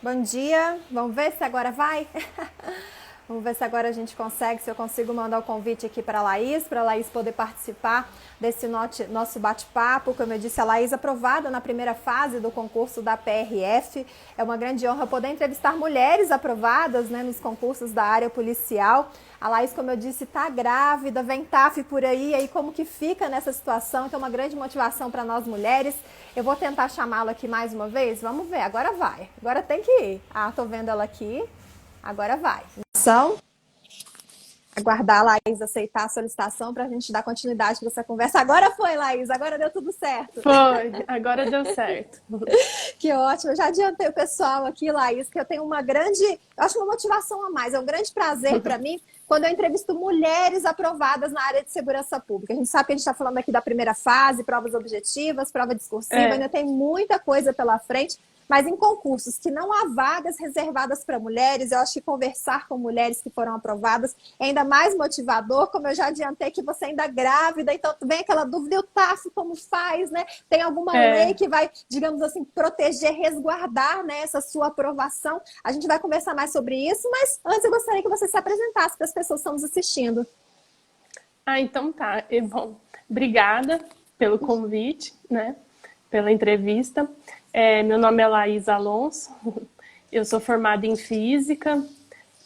Bom dia, vamos ver se agora vai? Vamos ver se agora a gente consegue, se eu consigo mandar o convite aqui para a Laís poder participar desse nosso bate-papo. Como eu disse, a Laís aprovada na primeira fase do concurso da PRF. É uma grande honra poder entrevistar mulheres aprovadas, né, nos concursos da área policial. A Laís, como eu disse, está grávida, vem TAF por aí como que fica nessa situação? Então, uma grande motivação para nós mulheres. Eu vou tentar chamá-la aqui mais uma vez, vamos ver, agora vai. Agora tem que ir. Ah, tô vendo ela aqui, agora vai. Aguardar a Laís aceitar a solicitação para a gente dar continuidade para essa conversa. Agora foi, Laís, agora deu tudo certo. Foi, agora deu certo. Que ótimo, eu já adiantei o pessoal aqui, Laís, que eu tenho uma grande, eu acho uma motivação a mais, é um grande prazer para mim quando eu entrevisto mulheres aprovadas na área de segurança pública. A gente sabe que a gente está falando aqui da primeira fase, provas objetivas, prova discursiva, ainda tem muita coisa pela frente. Mas em concursos que não há vagas reservadas para mulheres, eu acho que conversar com mulheres que foram aprovadas é ainda mais motivador, como eu já adiantei que você ainda é grávida, então vem aquela dúvida, e o TAF como faz, né? Tem alguma lei que vai, digamos assim, proteger, resguardar, né, essa sua aprovação? A gente vai conversar mais sobre isso, mas antes eu gostaria que você se apresentasse para as pessoas que estão nos assistindo. Então tá. Bom, obrigada pelo convite, né? Pela entrevista. Meu nome é Laís Alonso, eu sou formada em Física,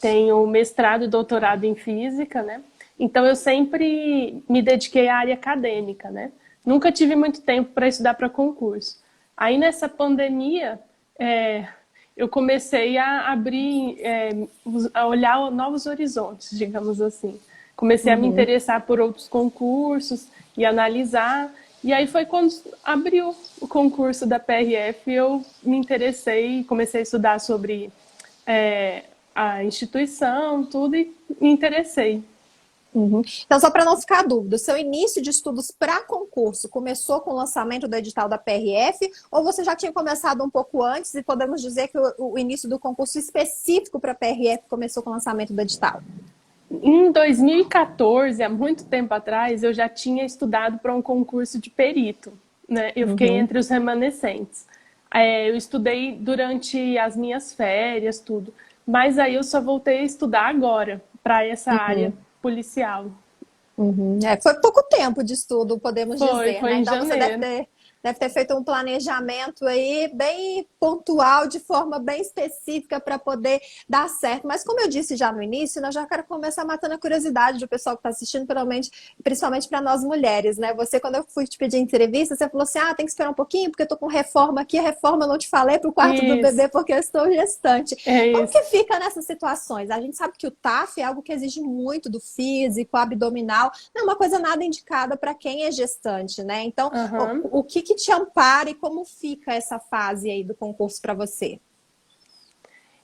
tenho mestrado e doutorado em Física, né? Então eu sempre me dediquei à área acadêmica, né? Nunca tive muito tempo para estudar para concurso. Aí nessa pandemia, eu comecei a abrir, a olhar novos horizontes, digamos assim. Comecei a me interessar por outros concursos e analisar. E aí foi quando abriu o concurso da PRF, eu me interessei, comecei a estudar sobre a instituição, tudo, e me interessei. Então, só para não ficar dúvida, o seu início de estudos para concurso começou com o lançamento do edital da PRF ou você já tinha começado um pouco antes e podemos dizer que o início do concurso específico para a PRF começou com o lançamento do edital? Em 2014, há muito tempo atrás, eu já tinha estudado para um concurso de perito, né? Eu fiquei entre os remanescentes. Eu estudei durante as minhas férias, tudo. Mas aí eu só voltei a estudar agora, para essa área policial. Foi pouco tempo de estudo, podemos dizer, Foi né? em Então você janeiro. deve ter feito um planejamento aí bem pontual, de forma bem específica para poder dar certo. Mas como eu disse já no início, eu já quero começar matando a curiosidade do pessoal que está assistindo, principalmente para nós mulheres, né? Você, quando eu fui te pedir entrevista, você falou assim, tem que esperar um pouquinho, porque eu tô com reforma aqui, a reforma eu não te falei para o quarto do Isso, bebê, porque eu estou gestante. é Como isso. que fica nessas situações? A gente sabe que o TAF é algo que exige muito do físico, abdominal, não é uma coisa nada indicada para quem é gestante, né? Então, Aham. o que te ampara e como fica essa fase aí do concurso para você?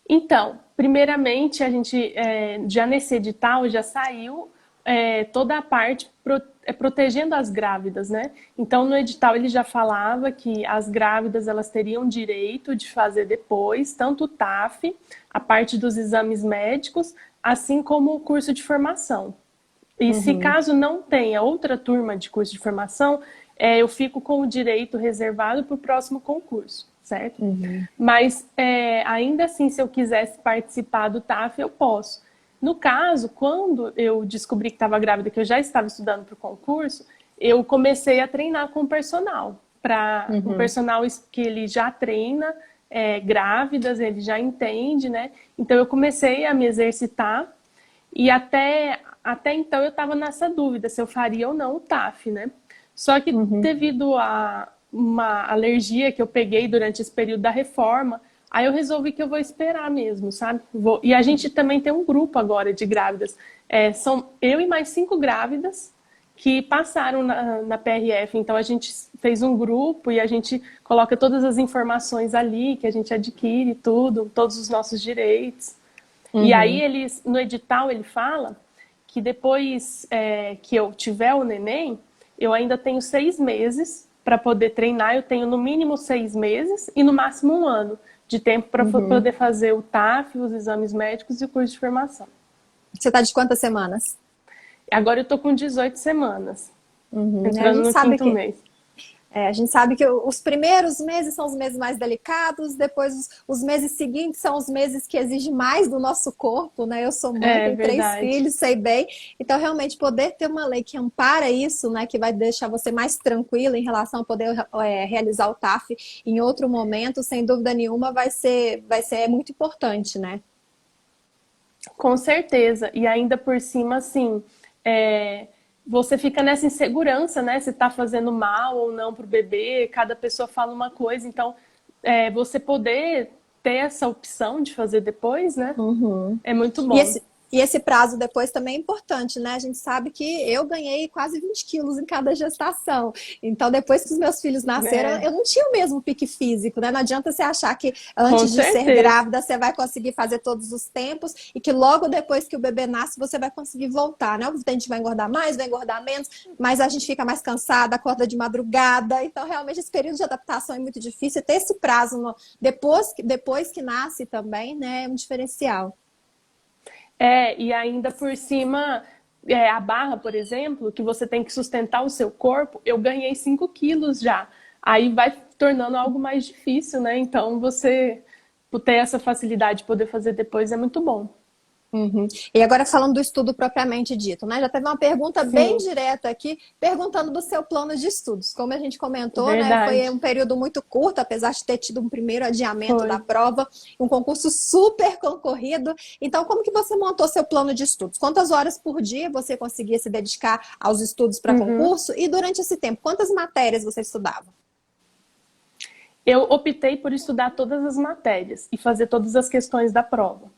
Então, primeiramente, a gente já nesse edital já saiu toda a parte protegendo as grávidas, né? Então, no edital ele já falava que as grávidas elas teriam direito de fazer depois, tanto o TAF, a parte dos exames médicos, assim como o curso de formação. E se caso não tenha outra turma de curso de formação, eu fico com o direito reservado para o próximo concurso, certo? Mas ainda assim, se eu quisesse participar do TAF, eu posso. No caso, quando eu descobri que estava grávida, que eu já estava estudando para o concurso, eu comecei a treinar com o personal. Para um personal que ele já treina grávidas, ele já entende, né? Então eu comecei a me exercitar e até então eu estava nessa dúvida se eu faria ou não o TAF, né? Só que devido a uma alergia que eu peguei durante esse período da reforma, aí eu resolvi que eu vou esperar mesmo, sabe? E a gente também tem um grupo agora de grávidas. São eu e mais 5 grávidas que passaram na PRF. Então a gente fez um grupo e a gente coloca todas as informações ali que a gente adquire, tudo, todos os nossos direitos. E aí no edital ele fala que depois que eu tiver o neném, eu ainda tenho 6 meses para poder treinar. Eu tenho no mínimo 6 meses e no máximo 1 ano de tempo para poder fazer o TAF, os exames médicos e o curso de formação. Você está de quantas semanas? Agora eu tô com 18 semanas, A entrando gente no sabe quinto que mês. A gente sabe que os primeiros meses são os meses mais delicados, depois os meses seguintes são os meses que exigem mais do nosso corpo, né? Eu sou mãe, tenho 3 filhos, sei bem. Então, realmente, poder ter uma lei que ampara isso, né? Que vai deixar você mais tranquila em relação a poder realizar o TAF em outro momento, sem dúvida nenhuma, vai ser muito importante, né? Com certeza. E ainda por cima, assim, você fica nessa insegurança, né? Se tá fazendo mal ou não pro bebê, cada pessoa fala uma coisa. Então, você poder ter essa opção de fazer depois, né? Uhum. É muito E bom. esse prazo depois também é importante, né? A gente sabe que eu ganhei quase 20 quilos em cada gestação. Então, depois que os meus filhos nasceram, eu não tinha o mesmo pique físico, né? Não adianta você achar que Com antes de ser certeza. grávida você vai conseguir fazer todos os tempos e que logo depois que o bebê nasce você vai conseguir voltar, né? A gente vai engordar mais, vai engordar menos, mas a gente fica mais cansada, acorda de madrugada. Então, realmente, esse período de adaptação é muito difícil. E ter esse prazo depois que nasce também, né? É um diferencial. E ainda por cima, a barra, por exemplo, que você tem que sustentar o seu corpo, eu ganhei 5 quilos já. Aí vai tornando algo mais difícil, né? Então, você ter essa facilidade de poder fazer depois é muito bom. Uhum. E agora falando do estudo propriamente dito, né? Já teve uma pergunta bem Sim, direta aqui, perguntando do seu plano de estudos. Como a gente comentou, né? Foi verdade. um período muito curto, apesar de ter tido um primeiro adiamento da Foi. prova, um concurso super concorrido. Então, como que você montou seu plano de estudos? Quantas horas por dia você conseguia se dedicar aos estudos para Uhum. concurso? E durante esse tempo, quantas matérias você estudava? Eu optei por estudar todas as matérias e fazer todas as questões da prova.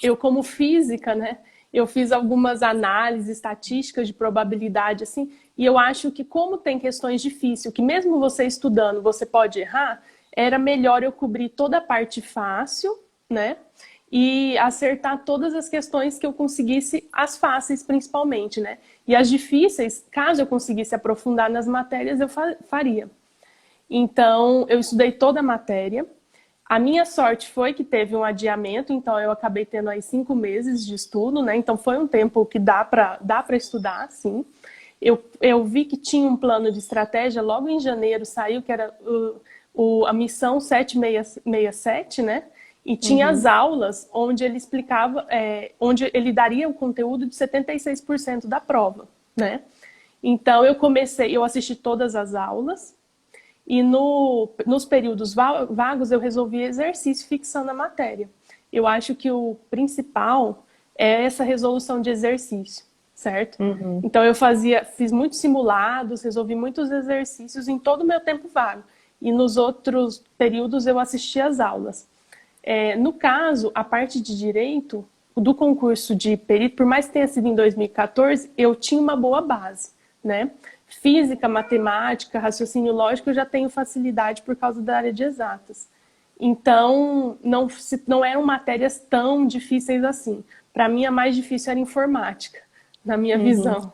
Eu, como física, né, eu fiz algumas análises estatísticas de probabilidade, assim, e eu acho que como tem questões difíceis, que mesmo você estudando você pode errar, era melhor eu cobrir toda a parte fácil, né, e acertar todas as questões que eu conseguisse, as fáceis principalmente, né, e as difíceis, caso eu conseguisse aprofundar nas matérias, eu faria. Então, eu estudei toda a matéria. A minha sorte foi que teve um adiamento, então eu acabei tendo aí 5 meses de estudo, né? Então foi um tempo que dá para estudar, sim. Eu vi que tinha um plano de estratégia, logo em janeiro saiu, que era a missão 767, né? E tinha as Uhum. aulas onde ele explicava, onde ele daria o conteúdo de 76% da prova, né? Então eu assisti todas as aulas, e nos períodos vagos eu resolvi exercício fixando a matéria. Eu acho que o principal é essa resolução de exercício, certo? Uhum. Então fiz muitos simulados, resolvi muitos exercícios em todo o meu tempo vago. E nos outros períodos eu assisti às aulas. No caso, a parte de direito, do concurso de perito, por mais que tenha sido em 2014, eu tinha uma boa base, né? Física, matemática, raciocínio lógico, eu já tenho facilidade por causa da área de exatas. Então, não eram matérias tão difíceis assim. Para mim, a mais difícil era informática, na minha Uhum. visão.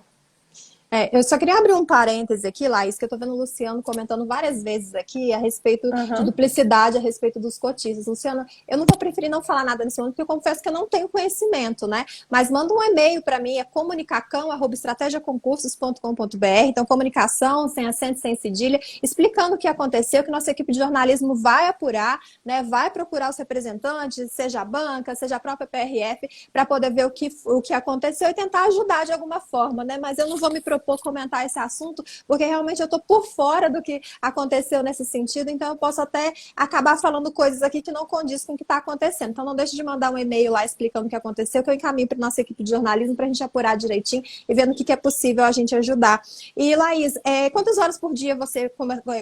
Eu só queria abrir um parêntese aqui, Laís, que eu tô vendo o Luciano comentando várias vezes aqui a respeito de Uhum. duplicidade, a respeito dos cotistas. Luciano, eu não vou preferir não falar nada nesse momento, porque eu confesso que eu não tenho conhecimento, né? Mas manda um e-mail para mim, é comunicacão@estrategiaconcursos.com.br. Então, comunicação, sem acento, sem cedilha, explicando o que aconteceu, que nossa equipe de jornalismo vai apurar, né? Vai procurar os representantes, seja a banca, seja a própria PRF, para poder ver o que aconteceu e tentar ajudar de alguma forma, né? Mas eu não vou me propor comentar esse assunto, porque realmente eu estou por fora do que aconteceu nesse sentido, então eu posso até acabar falando coisas aqui que não condiz com o que está acontecendo. Então não deixe de mandar um e-mail lá explicando o que aconteceu, que eu encaminho para nossa equipe de jornalismo para a gente apurar direitinho e vendo o que é possível a gente ajudar. E Laís, quantas horas por dia você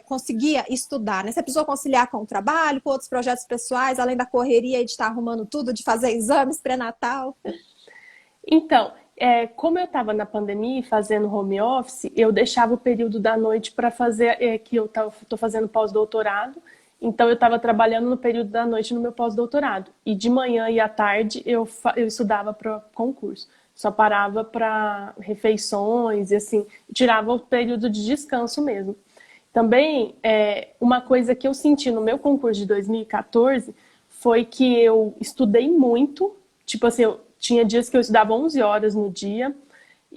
conseguia estudar, né? Você precisou conciliar com o trabalho, com outros projetos pessoais, além da correria de estar arrumando tudo, de fazer exames pré-natal? Então, como eu estava na pandemia e fazendo home office, eu deixava o período da noite para fazer, que eu estou fazendo pós-doutorado, então eu estava trabalhando no período da noite no meu pós-doutorado. E de manhã e à tarde eu estudava para concurso. Só parava para refeições e assim, tirava o período de descanso mesmo. Também, uma coisa que eu senti no meu concurso de 2014 foi que eu estudei muito, tipo assim, eu tinha dias que eu estudava 11 horas no dia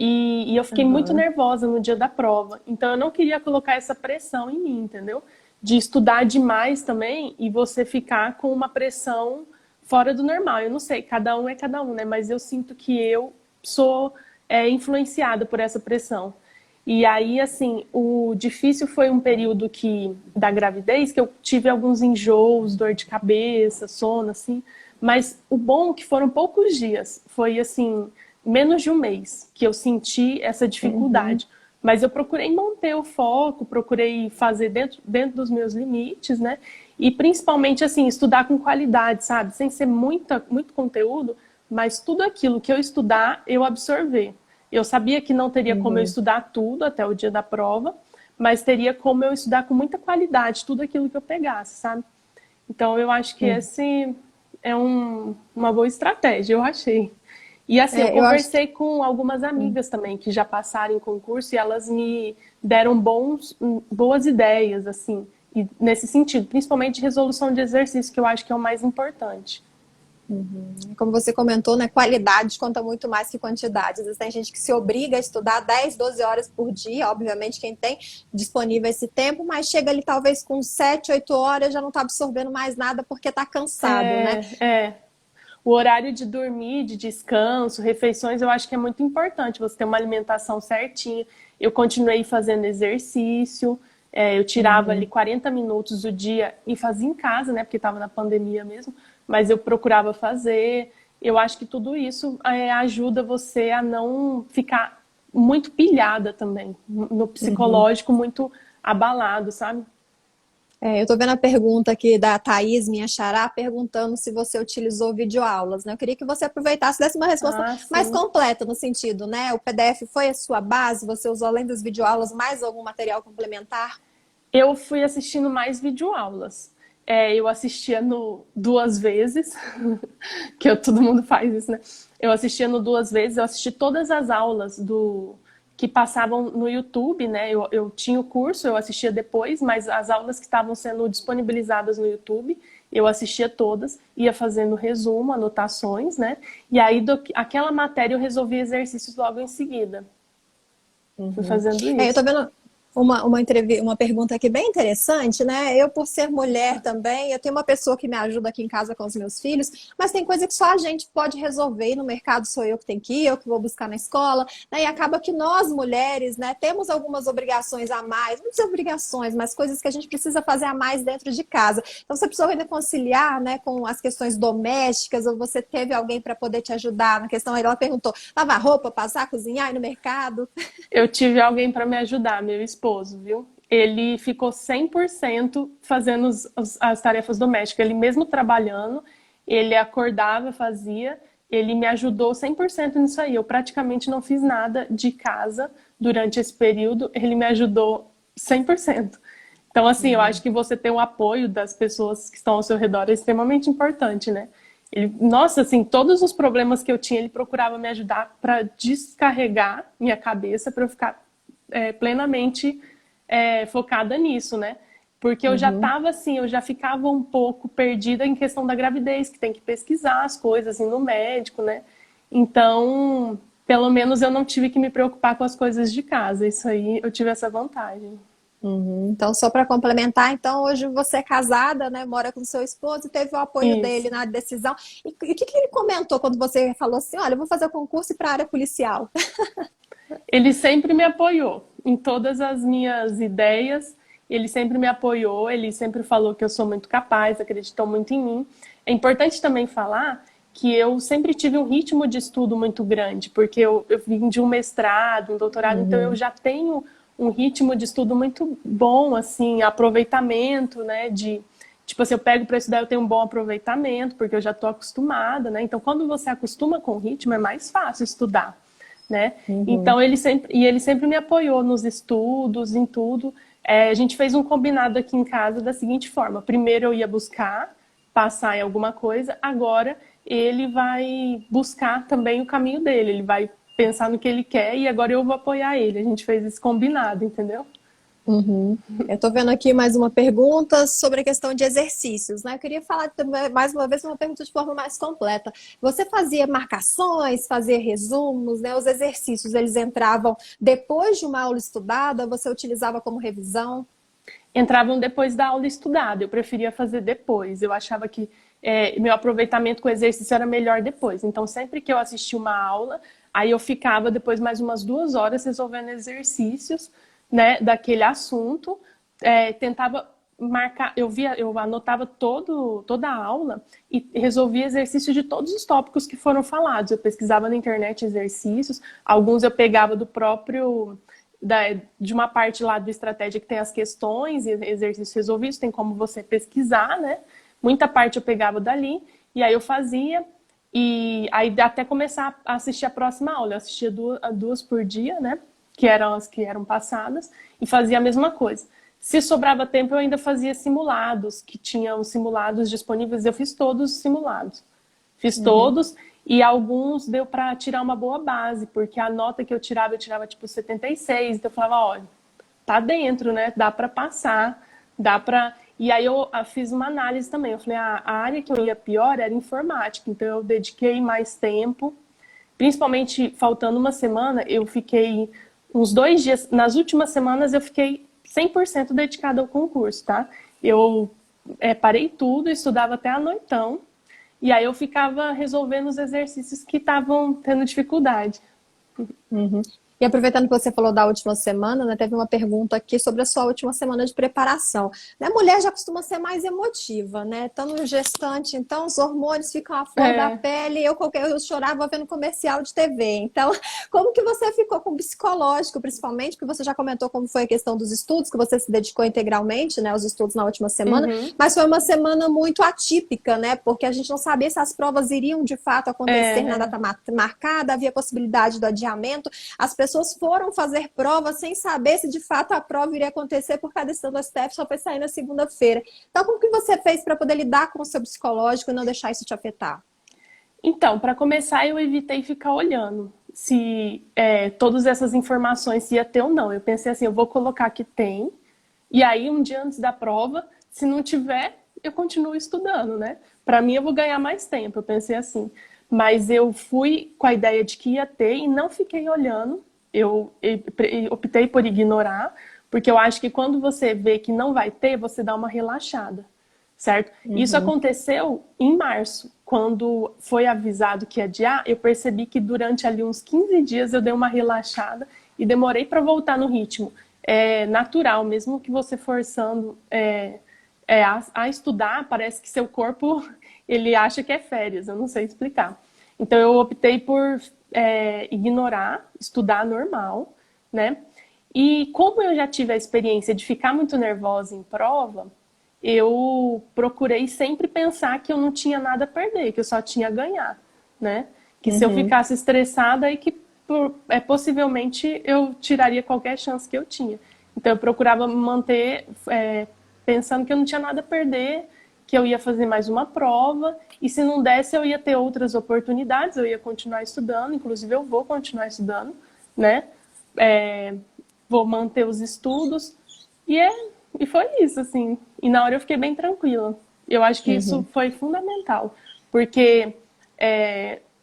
E eu fiquei muito nervosa no dia da prova. Então eu não queria colocar essa pressão em mim, entendeu? De estudar demais também e você ficar com uma pressão fora do normal. Eu não sei, cada um é cada um, né? Mas eu sinto que eu sou influenciada por essa pressão. E aí, assim, o difícil foi um período da gravidez que eu tive alguns enjoos, dor de cabeça, sono, assim. Mas o bom é que foram poucos dias. Foi, assim, menos de um mês que eu senti essa dificuldade. Mas eu procurei manter o foco, procurei fazer dentro dos meus limites, né? E principalmente, assim, estudar com qualidade, sabe? Sem ser muito conteúdo, mas tudo aquilo que eu estudar, eu absorver. Eu sabia que não teria como eu estudar tudo até o dia da prova, mas teria como eu estudar com muita qualidade tudo aquilo que eu pegasse, sabe? Então, eu acho que esse é uma boa estratégia, eu achei. E assim, eu conversei com algumas amigas também que já passaram em concurso e elas me deram boas ideias, assim, e nesse sentido, principalmente de resolução de exercício, que eu acho que é o mais importante. Como você comentou, né, qualidade conta muito mais que quantidade. Às vezes tem gente que se obriga a estudar 10, 12 horas por dia, obviamente quem tem disponível esse tempo, mas chega ali talvez com 7, 8 horas já não está absorvendo mais nada porque está cansado, né? O horário de dormir, de descanso, refeições, eu acho que é muito importante você ter uma alimentação certinha. Eu continuei fazendo exercício, eu tirava ali 40 minutos do dia e fazia em casa, né? Porque estava na pandemia mesmo, mas eu procurava fazer. Eu acho que tudo isso ajuda você a não ficar muito pilhada também, no psicológico muito abalado, sabe? Eu tô vendo a pergunta aqui da Thaís, minha xará, perguntando se você utilizou videoaulas, né? Eu queria que você aproveitasse e desse uma resposta mais Sim. completa no sentido, né? O PDF foi a sua base, você usou além das videoaulas mais algum material complementar? Eu fui assistindo mais videoaulas. Eu assistia no duas vezes, todo mundo faz isso, né? Eu assistia no duas vezes, eu assisti todas as aulas que passavam no YouTube, né? Eu tinha o curso, eu assistia depois, mas as aulas que estavam sendo disponibilizadas no YouTube, eu assistia todas, ia fazendo resumo, anotações, né? E aí, aquela matéria eu resolvi exercícios logo em seguida. Fui fazendo Eu tô isso. vendo uma pergunta aqui bem interessante, né? Eu, por ser mulher também, eu tenho uma pessoa que me ajuda aqui em casa com os meus filhos, mas tem coisa que só a gente pode resolver, e no mercado sou eu que tenho que ir, eu que vou buscar na escola, né? E acaba que nós, mulheres, né, temos algumas obrigações a mais, não dizer obrigações, mas coisas que a gente precisa fazer a mais dentro de casa. Então, você precisa ainda conciliar, né, com as questões domésticas, ou você teve alguém para poder te ajudar na questão, aí ela perguntou, lavar roupa, passar, cozinhar, ir no mercado? Eu tive alguém para me ajudar, meu esposo, viu? Ele ficou 100% fazendo as tarefas domésticas. Ele mesmo trabalhando, ele acordava, fazia, ele me ajudou 100% nisso aí. Eu praticamente não fiz nada de casa durante esse período, ele me ajudou 100%. Então, assim, eu acho que você ter o apoio das pessoas que estão ao seu redor é extremamente importante, né? Nossa, assim, todos os problemas que eu tinha, ele procurava me ajudar para descarregar minha cabeça, para eu ficar plenamente focada nisso, né? Porque eu já estava assim, eu já ficava um pouco perdida em questão da gravidez, que tem que pesquisar as coisas, ir no médico, né? Então, pelo menos eu não tive que me preocupar com as coisas de casa. Isso aí, eu tive essa vantagem. Então, só para complementar, então hoje você é casada, né? Mora com seu esposo e teve o apoio Isso. dele na decisão. E o que ele comentou quando você falou assim: olha, eu vou fazer o concurso para a área policial? Ele sempre me apoiou em todas as minhas ideias. Ele sempre me apoiou, ele sempre falou que eu sou muito capaz, acreditou muito em mim. É importante também falar que eu sempre tive um ritmo de estudo muito grande, porque eu vim de um mestrado, um doutorado, então eu já tenho um ritmo de estudo muito bom, assim, aproveitamento, né, tipo assim, eu pego para estudar, eu tenho um bom aproveitamento, porque eu já estou acostumada, né, então quando você acostuma com o ritmo, é mais fácil estudar, né, então ele sempre me apoiou nos estudos, em tudo. A gente fez um combinado aqui em casa da seguinte forma: primeiro eu ia buscar, passar em alguma coisa, agora ele vai buscar também o caminho dele, ele vai pensar no que ele quer e agora eu vou apoiar ele. A gente fez esse combinado, entendeu? Uhum. Eu estou vendo aqui mais uma pergunta sobre a questão de exercícios, né? Eu queria falar também, mais uma vez, uma pergunta de forma mais completa. Você fazia marcações, fazia resumos, né? Os exercícios, eles entravam depois de uma aula estudada, você utilizava como revisão? Entravam depois da aula estudada, eu preferia fazer depois. Eu achava que meu aproveitamento com o exercício era melhor depois. Então, sempre que eu assistia uma aula, aí eu ficava depois mais umas 2 horas resolvendo exercícios, né, daquele assunto. Tentava marcar, eu anotava toda a aula e resolvia exercícios de todos os tópicos que foram falados. Eu pesquisava na internet exercícios, alguns eu pegava do próprio de uma parte lá do estratégia que tem as questões e exercícios resolvidos, tem como você pesquisar, né? Muita parte eu pegava dali, e aí eu fazia, e aí até começar a assistir a próxima aula. Eu assistia duas por dia, né? Que eram as que eram passadas, e fazia a mesma coisa. Se sobrava tempo, eu ainda fazia simulados, que tinham simulados disponíveis, eu fiz todos os simulados. Fiz todos, e alguns deu para tirar uma boa base, porque a nota que eu tirava tipo 76, então eu falava, olha, tá dentro, né? Dá para passar, dá para... E aí eu fiz uma análise também, eu falei, a área que eu ia pior era informática, então eu dediquei mais tempo, principalmente faltando uma semana, eu fiquei uns 2 dias, nas últimas semanas eu fiquei 100% dedicada ao concurso, tá? Eu parei tudo, estudava até a noitão, e aí eu ficava resolvendo os exercícios que estavam tendo dificuldade. Uhum. E aproveitando que você falou da última semana, né, teve uma pergunta aqui sobre a sua última semana de preparação. Né, a mulher já costuma ser mais emotiva, né? Estando gestante, então os hormônios ficam à flor da pele. Eu chorava vendo comercial de TV. Então, como que você ficou com o psicológico, principalmente? Porque você já comentou como foi a questão dos estudos, que você se dedicou integralmente, né, aos estudos na última semana. Mas foi uma semana muito atípica, né? Porque a gente não sabia se as provas iriam de fato acontecer na data marcada, havia possibilidade do adiamento. As pessoas foram fazer prova sem saber se de fato a prova iria acontecer, porque a decisão do STF só foi sair na segunda-feira. Então, como que você fez para poder lidar com o seu psicológico e não deixar isso te afetar? Então, para começar, eu evitei ficar olhando se todas essas informações ia ter ou não. Eu pensei assim, eu vou colocar que tem, e aí um dia antes da prova, se não tiver, eu continuo estudando, né? Para mim, eu vou ganhar mais tempo, eu pensei assim. Mas eu fui com a ideia de que ia ter e não fiquei olhando. Eu optei por ignorar, porque eu acho que quando você vê que não vai ter, você dá uma relaxada, certo? Isso aconteceu em março, quando foi avisado que ia adiar, eu percebi que durante ali uns 15 dias eu dei uma relaxada e demorei para voltar no ritmo. É natural, mesmo que você forçando a estudar, parece que seu corpo ele acha que é férias, eu não sei explicar. Então eu optei por ignorar, estudar normal, né? E como eu já tive a experiência de ficar muito nervosa em prova, eu procurei sempre pensar que eu não tinha nada a perder, que eu só tinha a ganhar, né? Que se eu ficasse estressada, aí que possivelmente eu tiraria qualquer chance que eu tinha. Então eu procurava me manter pensando que eu não tinha nada a perder, que eu ia fazer mais uma prova, e se não desse eu ia ter outras oportunidades, eu ia continuar estudando, inclusive eu vou continuar estudando, né? Vou manter os estudos, e foi isso, assim. E na hora eu fiquei bem tranquila. Eu acho que isso foi fundamental, porque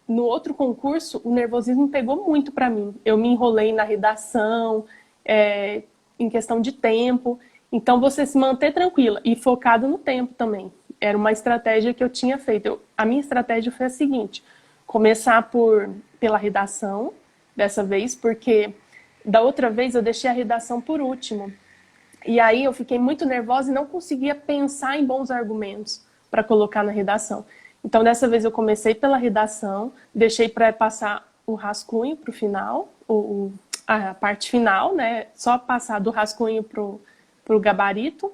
no outro concurso o nervosismo pegou muito para mim. Eu me enrolei na redação, em questão de tempo. Então, você se manter tranquila e focado no tempo também. Era uma estratégia que eu tinha feito. A minha estratégia foi a seguinte: começar pela redação, dessa vez, porque da outra vez eu deixei a redação por último. E aí eu fiquei muito nervosa e não conseguia pensar em bons argumentos para colocar na redação. Então, dessa vez eu comecei pela redação, deixei para passar o rascunho para o final, a parte final, né? Só passar do rascunho pro gabarito,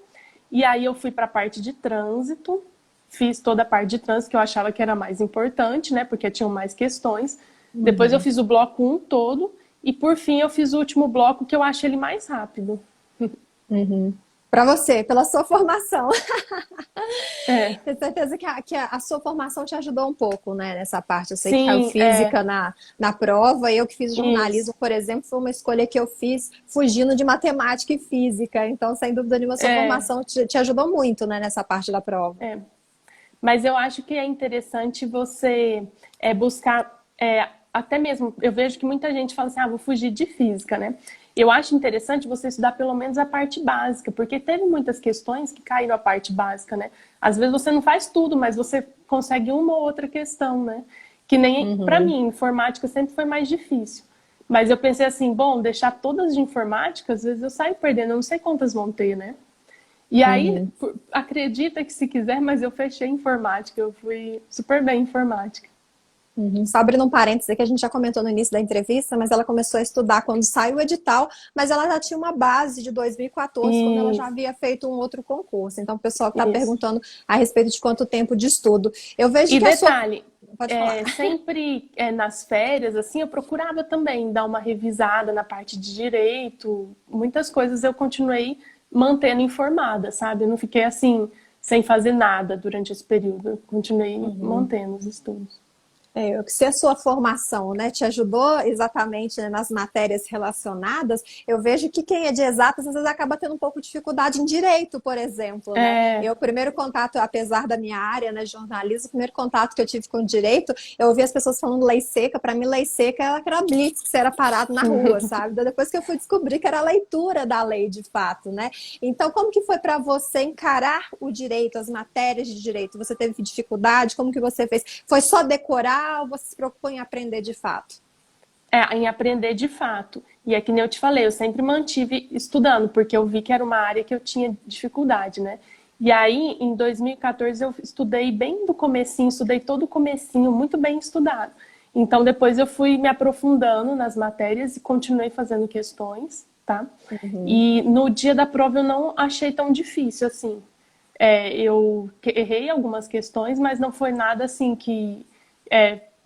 e aí eu fui para a parte de trânsito, fiz toda a parte de trânsito que eu achava que era mais importante, né, porque tinham mais questões. Depois eu fiz o bloco 1 todo, e por fim eu fiz o último bloco, que eu achei ele mais rápido. Para você, pela sua formação. É, Tenho certeza que a sua formação te ajudou um pouco, né, nessa parte. Eu sei que caiu sim, é, física na prova. Eu que fiz isso. jornalismo, por exemplo, foi uma escolha que eu fiz fugindo de matemática e física. Então, sem dúvida nenhuma, a sua É, formação te ajudou muito, né, nessa parte da prova. é. Mas eu acho que é interessante você buscar, até mesmo, eu vejo que muita gente fala assim, vou fugir de física, né? Eu acho interessante você estudar pelo menos a parte básica, porque teve muitas questões que caíram a parte básica, né? Às vezes você não faz tudo, mas você consegue uma ou outra questão, né? Que nem, para Uhum, mim, informática sempre foi mais difícil. Mas eu pensei assim, bom, deixar todas de informática, às vezes eu saio perdendo, eu não sei quantas vão ter, né? E aí, uhum. acredita que se quiser, mas eu fechei informática, eu fui super bem em informática. Uhum. Só abrindo um parênteses aqui, a gente já comentou no início da entrevista, mas ela começou a estudar quando saiu o edital, mas ela já tinha uma base de 2014, quando ela já Isso, havia feito um outro concurso. Então, o pessoal está isso. perguntando a respeito de quanto tempo de estudo. Eu vejo E que a sua. detalhe, Pode falar. sempre nas férias, assim, eu procurava também dar uma revisada na parte de direito. Muitas coisas eu continuei mantendo informada, sabe? Eu não fiquei assim, sem fazer nada durante esse período. Eu continuei Uhum. mantendo os estudos. Se a sua formação, né, te ajudou exatamente, né, nas matérias relacionadas, eu vejo que quem é de exatas às vezes acaba tendo um pouco de dificuldade em direito, por exemplo, né? É, Eu, o primeiro contato, apesar da minha área, né, jornalismo, o primeiro contato que eu tive com direito, eu ouvi as pessoas falando lei seca. Para mim, lei seca era blitz, que você era parado na rua, sabe? Depois que eu fui descobrir que era a leitura da lei, de fato, né? Então, como que foi para você encarar o direito, as matérias de direito? Você teve dificuldade? Como que você fez? Foi só decorar ou você se preocupou em aprender de fato? em aprender de fato. E é que nem eu te falei, eu sempre mantive estudando, porque eu vi que era uma área que eu tinha dificuldade, né? E aí, em 2014, eu estudei bem do comecinho, estudei todo o comecinho, muito bem estudado. Então, depois eu fui me aprofundando nas matérias e continuei fazendo questões, tá? Uhum. E no dia da prova eu não achei tão difícil assim. Eu errei algumas questões, mas não foi nada assim que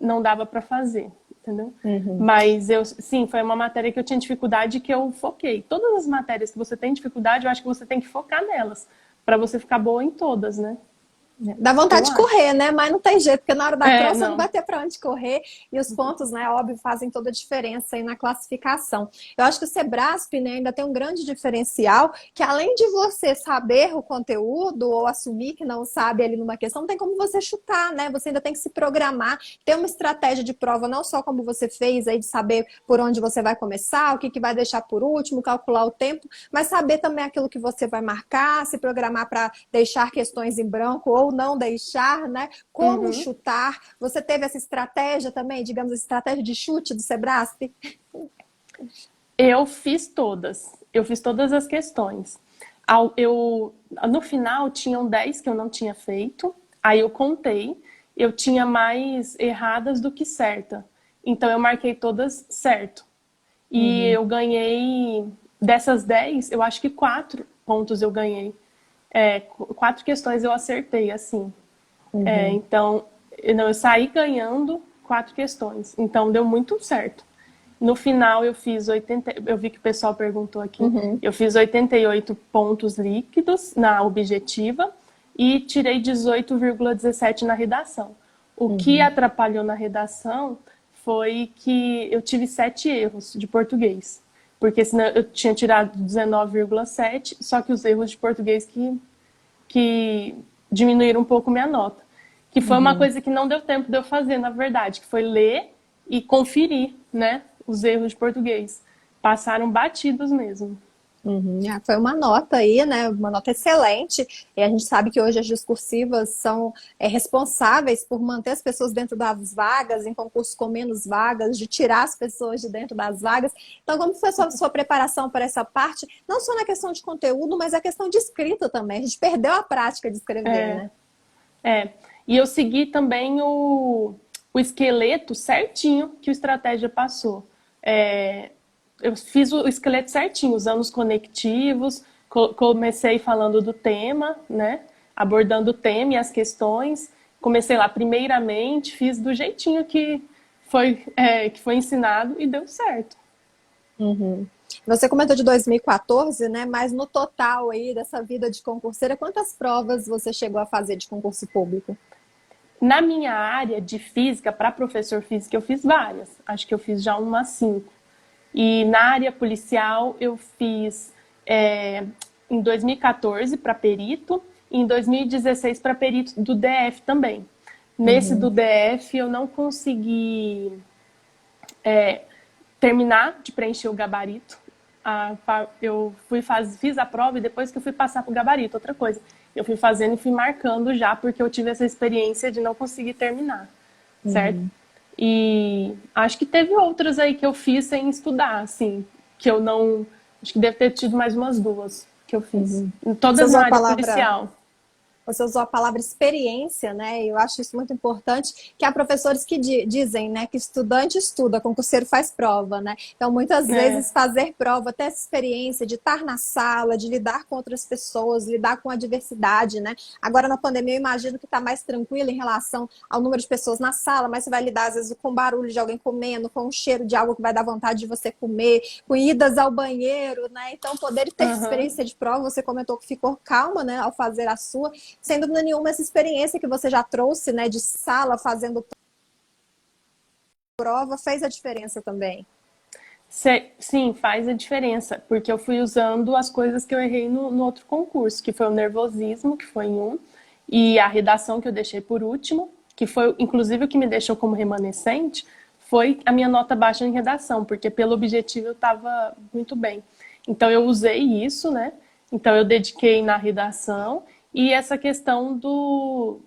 não dava para fazer, entendeu? Uhum. Mas sim, foi uma matéria que eu tinha dificuldade que eu foquei. Todas as matérias que você tem dificuldade, eu acho que você tem que focar nelas, para você ficar boa em todas, né? Dá Eu vontade de acho. correr, né? Mas não tem jeito, porque na hora da prova você não vai Não. ter para onde correr. E os pontos, né, óbvio, fazem toda a diferença aí na classificação. Eu acho que o Sebrasp, né, ainda tem um grande diferencial, que além de você saber o conteúdo ou assumir que não sabe ali numa questão, não tem como você chutar, né? Você ainda tem que se programar, ter uma estratégia de prova, não só como você fez aí, de saber por onde você vai começar, o que, que vai deixar por último, calcular o tempo, mas saber também aquilo que você vai marcar, se programar para deixar questões em branco ou não deixar, né? Como Uhum. chutar. Você teve essa estratégia também, digamos, estratégia de chute do Sebrasp? Eu fiz todas. Eu fiz todas as questões. No final, tinham 10 que eu não tinha feito. Aí eu contei. Eu tinha mais erradas do que certa. Então eu marquei todas certo. E Uhum, eu ganhei, dessas 10, eu acho que 4 pontos eu ganhei. 4 questões eu acertei, assim. uhum, Então, eu saí ganhando 4 questões. Então deu muito certo. No final eu fiz 80, eu vi que o pessoal perguntou aqui, uhum, eu fiz 88 pontos líquidos na objetiva e tirei 18,17 na redação. O que uhum. atrapalhou na redação foi que eu tive 7 erros de português. Porque senão eu tinha tirado 19,7, só que os erros de português que diminuíram um pouco minha nota. Que foi uma Uhum. coisa que não deu tempo de eu fazer, na verdade, que foi ler e conferir, né, os erros de português. Passaram batidos mesmo. Uhum. Foi uma nota aí, né? Uma nota excelente. E a gente sabe que hoje as discursivas são responsáveis por manter as pessoas dentro das vagas, em concursos com menos vagas, de tirar as pessoas de dentro das vagas. Então, como foi a sua preparação para essa parte? Não só na questão de conteúdo, mas a questão de escrita também. A gente perdeu a prática de escrever, É, né? é. E eu segui também o esqueleto certinho que o estratégia passou. É, eu fiz o esqueleto certinho, usando os conectivos, comecei falando do tema, né? Abordando o tema e as questões. Comecei lá primeiramente, fiz do jeitinho que foi ensinado e deu certo. Uhum. Você comentou de 2014, né? Mas no total aí dessa vida de concurseira, quantas provas você chegou a fazer de concurso público? Na minha área de física, para professor física, eu fiz várias. Acho que eu fiz já umas 5. E na área policial, eu fiz em 2014 para perito e em 2016 para perito do DF também. Nesse do DF, eu não consegui terminar de preencher o gabarito. Eu fiz a prova e depois que eu fui passar para o gabarito, outra coisa. Eu fui fazendo e fui marcando já, porque eu tive essa experiência de não conseguir terminar, certo? E acho que teve outras aí que eu fiz sem estudar, assim, que eu não... Acho que deve ter tido mais umas 2 que eu fiz. Todas na área policial. Você usou a palavra experiência, né? E eu acho isso muito importante, que há professores que dizem, né, que estudante estuda, concurseiro faz prova, né? Então, muitas vezes, fazer prova, ter essa experiência de estar na sala, de lidar com outras pessoas, lidar com a diversidade, né? Agora, na pandemia, eu imagino que está mais tranquilo em relação ao número de pessoas na sala, mas você vai lidar, às vezes, com o barulho de alguém comendo, com o cheiro de algo que vai dar vontade de você comer, com idas ao banheiro, né? Então, poder ter experiência de prova, você comentou que ficou calma, né, ao fazer a sua. Sem dúvida nenhuma, essa experiência que você já trouxe, né, de sala, fazendo prova, fez a diferença também. Sim, faz a diferença, porque eu fui usando as coisas que eu errei no outro concurso, que foi o nervosismo, que foi em um, e a redação que eu deixei por último, que foi, inclusive, o que me deixou como remanescente, foi a minha nota baixa em redação, porque pelo objetivo eu estava muito bem. Então, eu usei isso, né? Então, eu dediquei na redação. E essa questão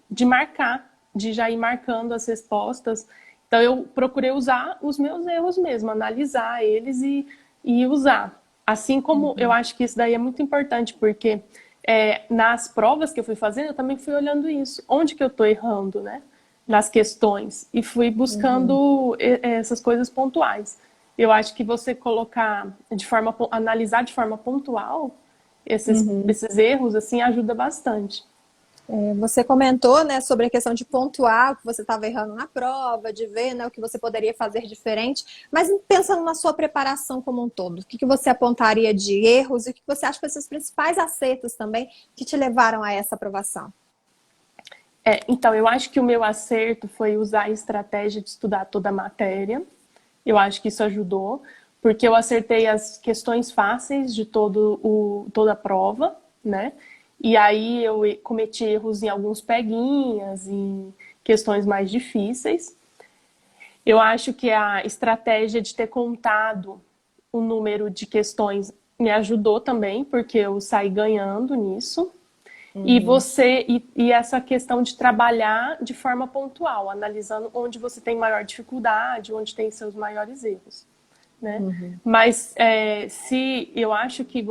de marcar, de já ir marcando as respostas. Então, eu procurei usar os meus erros mesmo, analisar eles e usar. Assim como eu acho que isso daí é muito importante, porque nas provas que eu fui fazendo, eu também fui olhando isso. Onde que eu estou errando, né? Nas questões. E fui buscando essas coisas pontuais. Eu acho que você analisar de forma pontual esses erros, assim, ajuda bastante. Você comentou, né, sobre a questão de pontuar o que você estava errando na prova, de ver, né, o que você poderia fazer diferente, mas pensando na sua preparação como um todo, o que você apontaria de erros e o que você acha que são os principais acertos também que te levaram a essa aprovação? Então, eu acho que o meu acerto foi usar a estratégia de estudar toda a matéria. Eu acho que isso ajudou, porque eu acertei as questões fáceis de toda a prova, né? E aí eu cometi erros em alguns peguinhas, em questões mais difíceis. Eu acho que a estratégia de ter contado o número de questões me ajudou também, porque eu saí ganhando nisso. E essa questão de trabalhar de forma pontual, analisando onde você tem maior dificuldade, onde tem seus maiores erros. Né? Mas eu acho que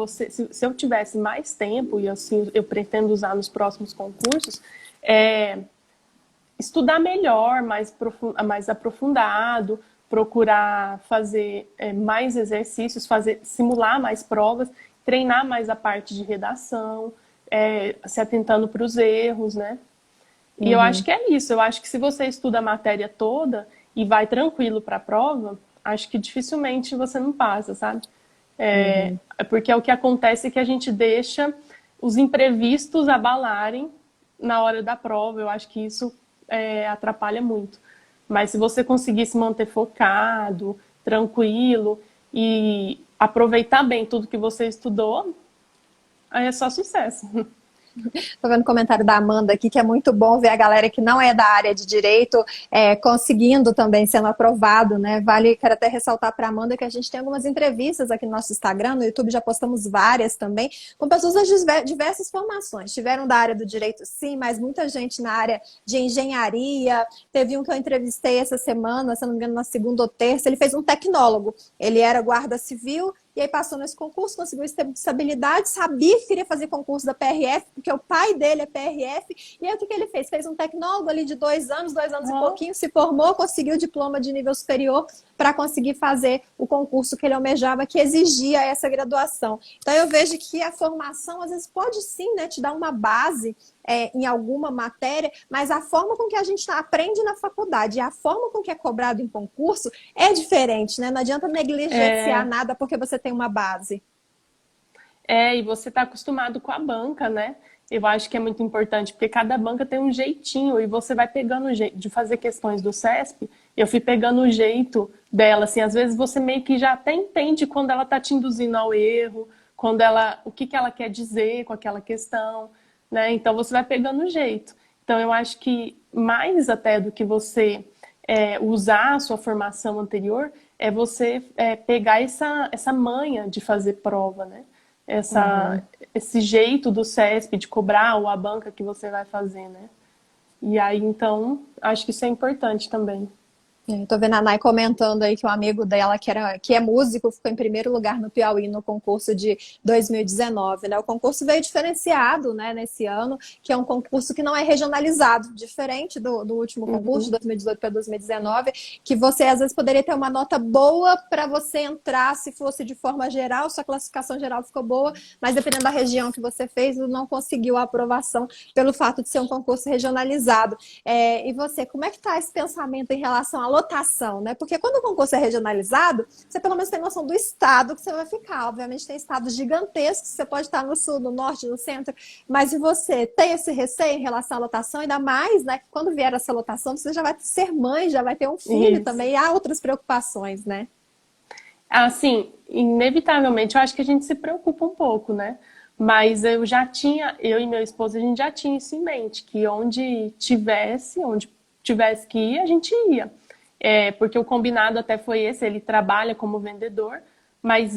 se eu tivesse mais tempo, e assim eu pretendo usar nos próximos concursos, estudar melhor, mais aprofundado, procurar fazer mais exercícios, simular mais provas, treinar mais a parte de redação, se atentando para os erros, né? E eu acho que é isso. Eu acho que se você estuda a matéria toda e vai tranquilo para a prova, acho que dificilmente você não passa, sabe? Porque o que acontece é que a gente deixa os imprevistos abalarem na hora da prova. Eu acho que isso atrapalha muito. Mas se você conseguir se manter focado, tranquilo e aproveitar bem tudo que você estudou, aí é só sucesso. Tô vendo o comentário da Amanda aqui, que é muito bom ver a galera que não é da área de direito conseguindo também, sendo aprovado, né? Quero até ressaltar para a Amanda que a gente tem algumas entrevistas aqui no nosso Instagram, no YouTube já postamos várias também, com pessoas de diversas formações. Tiveram da área do direito, sim, mas muita gente na área de engenharia. Teve um que eu entrevistei essa semana, se não me engano, na segunda ou terça, ele fez um tecnólogo. Ele era guarda civil, e aí passou nesse concurso, conseguiu estabilidade, sabia que queria fazer concurso da PRF, porque o pai dele é PRF. E aí o que ele fez? Fez um tecnólogo ali de 2 anos, 2 anos e pouquinho, se formou, conseguiu o diploma de nível superior para conseguir fazer o concurso que ele almejava, que exigia essa graduação. Então eu vejo que a formação, às vezes, pode sim, né, te dar uma base em alguma matéria, mas a forma com que a gente aprende na faculdade e a forma com que é cobrado em concurso é diferente, né? Não adianta negligenciar nada porque você tem uma base. E você está acostumado com a banca, né? Eu acho que é muito importante, porque cada banca tem um jeitinho e você vai pegando o jeito de fazer questões do CESP. Eu fui pegando o jeito dela, assim, às vezes você meio que já até entende quando ela está te induzindo ao erro, quando ela, o que que ela quer dizer com aquela questão, né? Então você vai pegando o jeito. Então eu acho que mais até do que você usar a sua formação anterior, é você pegar essa manha de fazer prova, né? Esse jeito do CESP de cobrar ou a banca que você vai fazer, né? E aí, então, acho que isso é importante também. Tô vendo a Nai comentando aí que um amigo dela, que é músico, ficou em primeiro lugar no Piauí no concurso de 2019, né? O concurso veio diferenciado, né, nesse ano, que é um concurso que não é regionalizado, diferente do último concurso, de 2018 para 2019, que você às vezes poderia ter uma nota boa para você entrar, se fosse de forma geral, sua classificação geral ficou boa, mas dependendo da região que você fez, não conseguiu a aprovação pelo fato de ser um concurso regionalizado. E você, como é que está esse pensamento em relação à lotação, né? Porque quando o concurso é regionalizado, você pelo menos tem noção do estado que você vai ficar. Obviamente tem estados gigantescos, você pode estar no sul, no norte, no centro, mas e você tem esse receio em relação à lotação? Ainda mais, né, que quando vier essa lotação, você já vai ser mãe, já vai ter um filho. Isso. Também, e há outras preocupações, né? Assim, inevitavelmente, eu acho que a gente se preocupa um pouco, né? Mas eu e meu esposo, a gente já tinha isso em mente, que onde tivesse que ir, a gente ia. Porque o combinado até foi esse, ele trabalha como vendedor, mas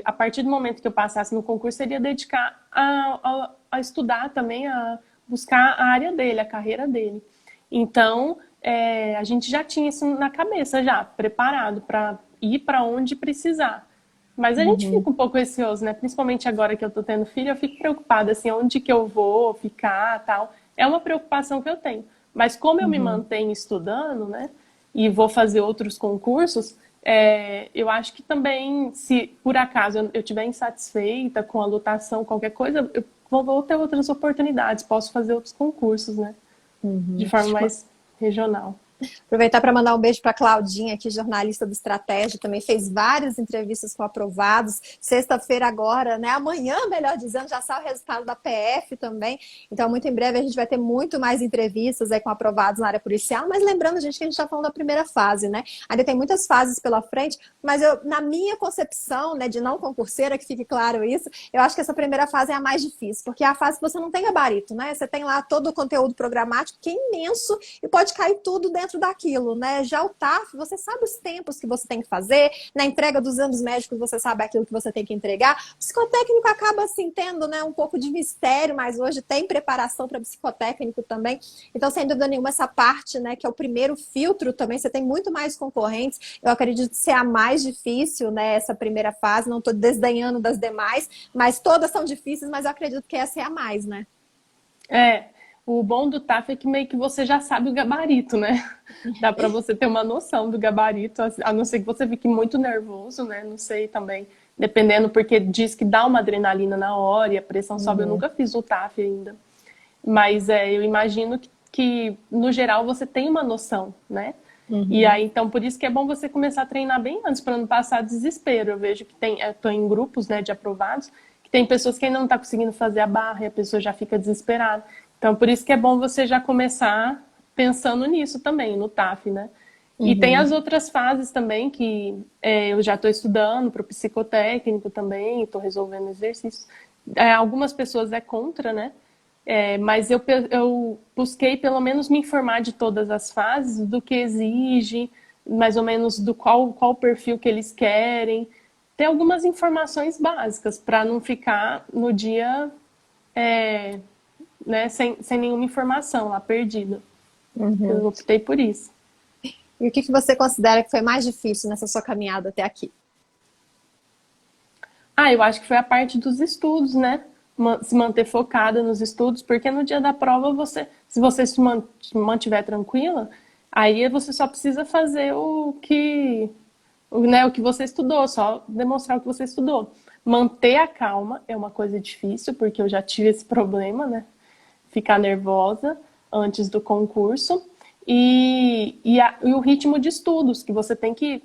a partir do momento que eu passasse no concurso, ele ia dedicar a estudar também, a buscar a área dele, a carreira dele. Então, a gente já tinha isso na cabeça, já preparado para ir para onde precisar. Mas a gente fica um pouco receoso, né? Principalmente agora que eu tô tendo filho, eu fico preocupada, assim, onde que eu vou ficar, tal. É uma preocupação que eu tenho. Mas como eu me mantenho estudando, né? E vou fazer outros concursos, eu acho que também, se por acaso eu estiver insatisfeita com a lotação, qualquer coisa, eu vou ter outras oportunidades, posso fazer outros concursos, né? De forma mais regional. Aproveitar para mandar um beijo para a Claudinha, aqui, jornalista do Estratégia, também fez várias entrevistas com aprovados. Sexta-feira agora, né? Amanhã, melhor dizendo, já sai o resultado da PF também. Então, muito em breve a gente vai ter muito mais entrevistas aí com aprovados na área policial. Mas lembrando, gente, que a gente está falando da primeira fase, né? Ainda tem muitas fases pela frente, mas na minha concepção, né, de não concurseira, que fique claro isso, eu acho que essa primeira fase é a mais difícil, porque é a fase que você não tem gabarito, né? Você tem lá todo o conteúdo programático, que é imenso, e pode cair tudo dentro daquilo, né? Já o TAF, você sabe os tempos que você tem que fazer, na entrega dos exames médicos você sabe aquilo que você tem que entregar. O psicotécnico acaba assim tendo, né, um pouco de mistério, mas hoje tem preparação para psicotécnico também. Então, sem dúvida nenhuma, essa parte, né, que é o primeiro filtro também, você tem muito mais concorrentes. Eu acredito ser a mais difícil, né, essa primeira fase. Não estou desdenhando das demais, mas todas são difíceis, mas eu acredito que essa é a mais, né? O bom do TAF é que meio que você já sabe o gabarito, né? Dá para você ter uma noção do gabarito, a não ser que você fique muito nervoso, né? Não sei também, dependendo, porque diz que dá uma adrenalina na hora e a pressão sobe. Eu nunca fiz o TAF ainda. Mas eu imagino que, no geral, você tem uma noção, né? E aí, então, por isso que é bom você começar a treinar bem antes, para não passar desespero. Eu vejo que estou em grupos, né, de aprovados, que tem pessoas que ainda não estão conseguindo fazer a barra e a pessoa já fica desesperada. Então, por isso que é bom você já começar pensando nisso também, no TAF, né? E tem as outras fases também que eu já estou estudando para o psicotécnico também, estou resolvendo exercícios. Algumas pessoas contra, né? Mas eu busquei pelo menos me informar de todas as fases, do que exige, mais ou menos do qual o perfil que eles querem. Ter algumas informações básicas para não ficar no dia... né, sem nenhuma informação lá, perdida. Eu optei por isso. E o que você considera que foi mais difícil nessa sua caminhada até aqui? Eu acho que foi a parte dos estudos, né? Se manter focada nos estudos, porque no dia da prova, se você se mantiver tranquila, aí você só precisa fazer o que você estudou, só demonstrar o que você estudou. Manter a calma é uma coisa difícil, porque eu já tive esse problema, né? ficar nervosa antes do concurso e o ritmo de estudos, que você tem que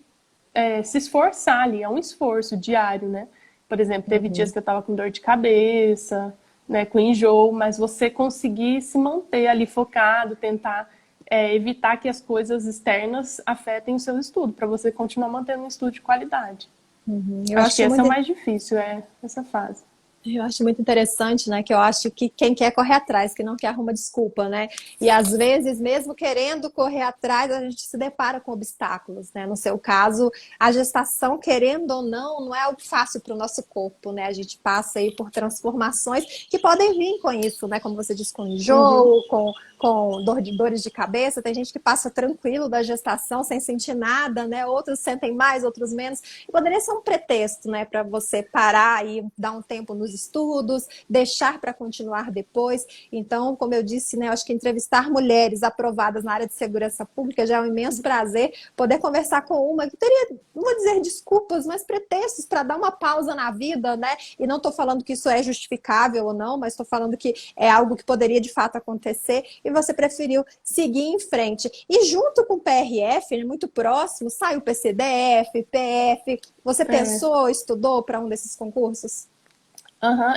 se esforçar ali, é um esforço diário, né? Por exemplo, teve dias que eu estava com dor de cabeça, né, com enjoo, mas você conseguir se manter ali focado, tentar evitar que as coisas externas afetem o seu estudo, para você continuar mantendo um estudo de qualidade. Eu Acho que acho esse é muito o mais difícil, essa fase. Eu acho muito interessante, né? Que eu acho que quem quer corre atrás, que não quer arruma desculpa, né? E às vezes, mesmo querendo correr atrás, a gente se depara com obstáculos, né? No seu caso, a gestação, querendo ou não, não é algo fácil para o nosso corpo, né? A gente passa aí por transformações que podem vir com isso, né? Como você disse, com enjoo, com dores de cabeça. Tem gente que passa tranquilo da gestação sem sentir nada, né? Outros sentem mais, outros menos. E poderia ser um pretexto, né? Para você parar e dar um tempo nos estudos, deixar para continuar depois. Então, como eu disse, né, eu acho que entrevistar mulheres aprovadas na área de segurança pública já é um imenso prazer. Poder conversar com uma que teria, não vou dizer desculpas, mas pretextos para dar uma pausa na vida, né? E não estou falando que isso é justificável ou não, mas estou falando que é algo que poderia de fato acontecer e você preferiu seguir em frente. E junto com o PRF, né, muito próximo, sai o PCDF, PF. Você pensou, estudou para um desses concursos?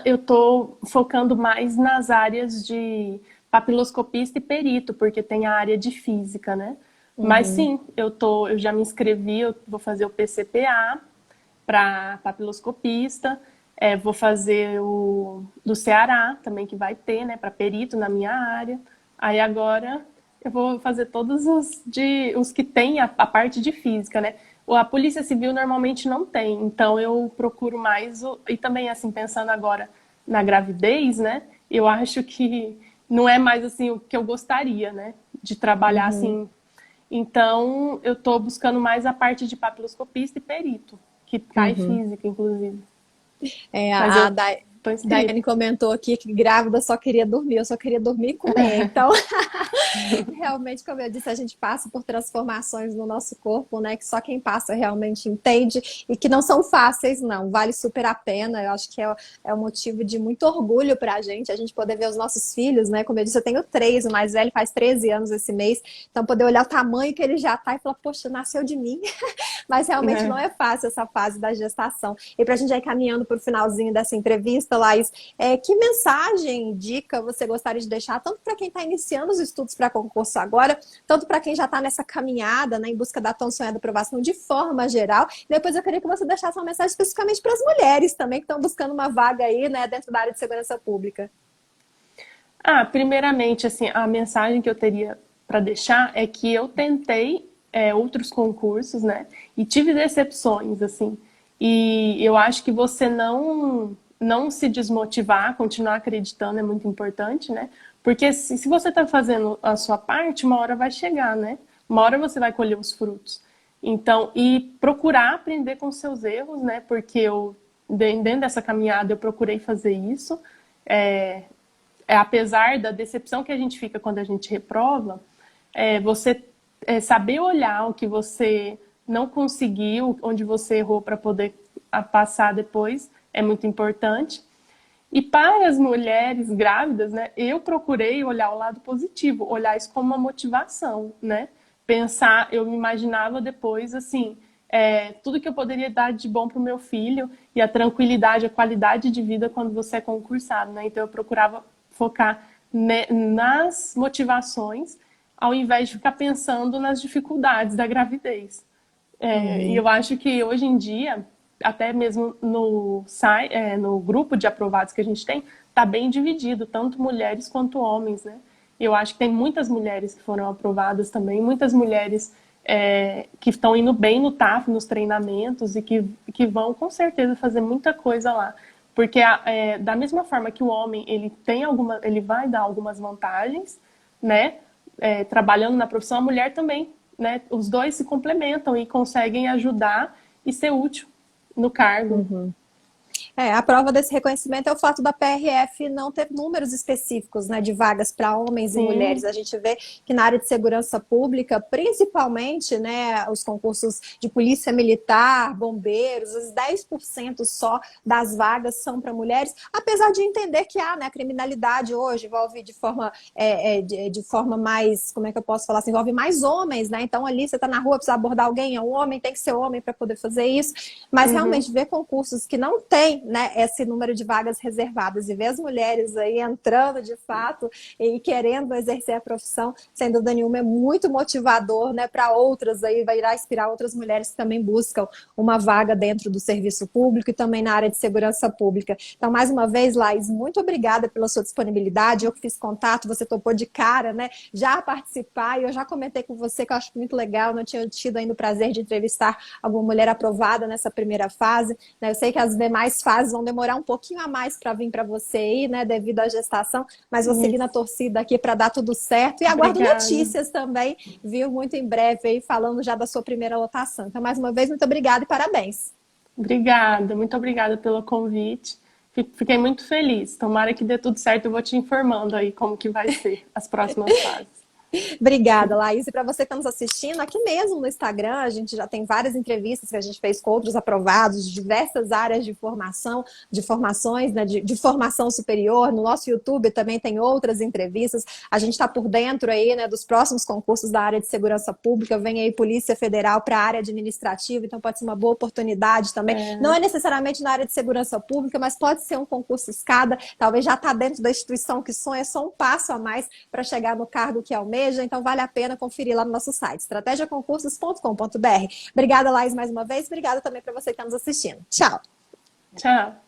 Eu estou focando mais nas áreas de papiloscopista e perito, porque tem a área de física, né? Mas sim, eu já me inscrevi, eu vou fazer o PCPA para papiloscopista, vou fazer o do Ceará também, que vai ter, né, para perito na minha área. Aí agora eu vou fazer todos os que tem a parte de física, né? A Polícia Civil normalmente não tem, então eu procuro mais, e também assim, pensando agora na gravidez, né, eu acho que não é mais assim o que eu gostaria, né, de trabalhar assim. Então eu estou buscando mais a parte de papiloscopista e perito, que cai física, inclusive. Mas eu tô inscrita. Daiane comentou aqui que grávida só queria dormir, eu só queria dormir e comer. Então, realmente, como eu disse, a gente passa por transformações no nosso corpo, né? Que só quem passa realmente entende e que não são fáceis, não. Vale super a pena. Eu acho que é um motivo de muito orgulho pra a gente poder ver os nossos filhos, né? Como eu disse, eu tenho 3, o mais velho faz 13 anos esse mês. Então, poder olhar o tamanho que ele já tá e falar, poxa, nasceu de mim. Mas realmente não é fácil essa fase da gestação. E pra gente já ir caminhando pro finalzinho dessa entrevista, Laís, que mensagem, dica você gostaria de deixar, tanto para quem está iniciando os estudos para concurso agora, tanto para quem já está nessa caminhada, né, em busca da tão sonhada aprovação de forma geral. Depois eu queria que você deixasse uma mensagem especificamente para as mulheres também, que estão buscando uma vaga aí, né, dentro da área de segurança pública. Primeiramente, assim, a mensagem que eu teria para deixar é que eu tentei outros concursos, né, e tive decepções, assim, e eu acho que você não se desmotivar, continuar acreditando é muito importante, né? Porque se você está fazendo a sua parte, uma hora vai chegar, né? Uma hora você vai colher os frutos. Então, e procurar aprender com seus erros, né? Porque dentro dessa caminhada, eu procurei fazer isso. Apesar da decepção que a gente fica quando a gente reprova, você saber olhar o que você não conseguiu, onde você errou para poder passar depois, é muito importante. E para as mulheres grávidas, né, eu procurei olhar o lado positivo, olhar isso como uma motivação, né? Pensar, eu me imaginava depois, assim, tudo que eu poderia dar de bom para o meu filho e a tranquilidade, a qualidade de vida quando você é concursado, né? Então eu procurava focar nas motivações, ao invés de ficar pensando nas dificuldades da gravidez. E eu acho que hoje em dia, até mesmo no grupo de aprovados que a gente tem, está bem dividido, tanto mulheres quanto homens, né? Eu acho que tem muitas mulheres que foram aprovadas também, muitas mulheres que estão indo bem no TAF, nos treinamentos, e que vão com certeza fazer muita coisa lá. Porque da mesma forma que o homem ele vai dar algumas vantagens, né? Trabalhando na profissão, a mulher também, né? Os dois se complementam e conseguem ajudar e ser útil no cargo. A prova desse reconhecimento é o fato da PRF não ter números específicos, né, de vagas para homens e mulheres. A gente vê que na área de segurança pública, principalmente, né, os concursos de polícia militar, bombeiros, os 10% só das vagas são para mulheres, apesar de entender que há, né, a criminalidade hoje envolve de forma mais, como é que eu posso falar assim, envolve mais homens, né? Então ali você está na rua, precisa abordar alguém, é um homem, tem que ser homem para poder fazer isso. Mas realmente ver concursos que não tem, né, esse número de vagas reservadas e ver as mulheres aí entrando de fato e querendo exercer a profissão, sem dúvida nenhuma, é muito motivador, né, para outras aí, vai irá inspirar outras mulheres que também buscam uma vaga dentro do serviço público e também na área de segurança pública. Então, mais uma vez, Laís, muito obrigada pela sua disponibilidade. Eu que fiz contato, você topou de cara, né, já participar, e eu já comentei com você que eu acho muito legal, não tinha tido ainda o prazer de entrevistar alguma mulher aprovada nessa primeira fase, né? Eu sei que as demais fases vão demorar um pouquinho a mais para vir para você aí, né, devido à gestação, mas vou seguir na torcida aqui para dar tudo certo e aguardo notícias também, viu, muito em breve aí, falando já da sua primeira lotação. Então, mais uma vez, muito obrigada e parabéns. Obrigada, muito obrigada pelo convite. Fiquei muito feliz. Tomara que dê tudo certo. Eu vou te informando aí como que vai ser as próximas fases. Obrigada, Laís. E para você que está nos assistindo, aqui mesmo no Instagram, a gente já tem várias entrevistas que a gente fez com outros aprovados de diversas áreas de formação, de formações, né, de formação superior. No nosso YouTube também tem outras entrevistas. A gente está por dentro aí, né, dos próximos concursos da área de segurança pública. Vem aí Polícia Federal para a área administrativa, então pode ser uma boa oportunidade também. Não é necessariamente na área de segurança pública, mas pode ser um concurso escada. Talvez já está dentro da instituição que sonha, só um passo a mais para chegar no cargo que almeja. Então vale a pena conferir lá no nosso site, estrategiaconcursos.com.br. Obrigada, Laís, mais uma vez. Obrigada também para você que está nos assistindo. Tchau. Tchau.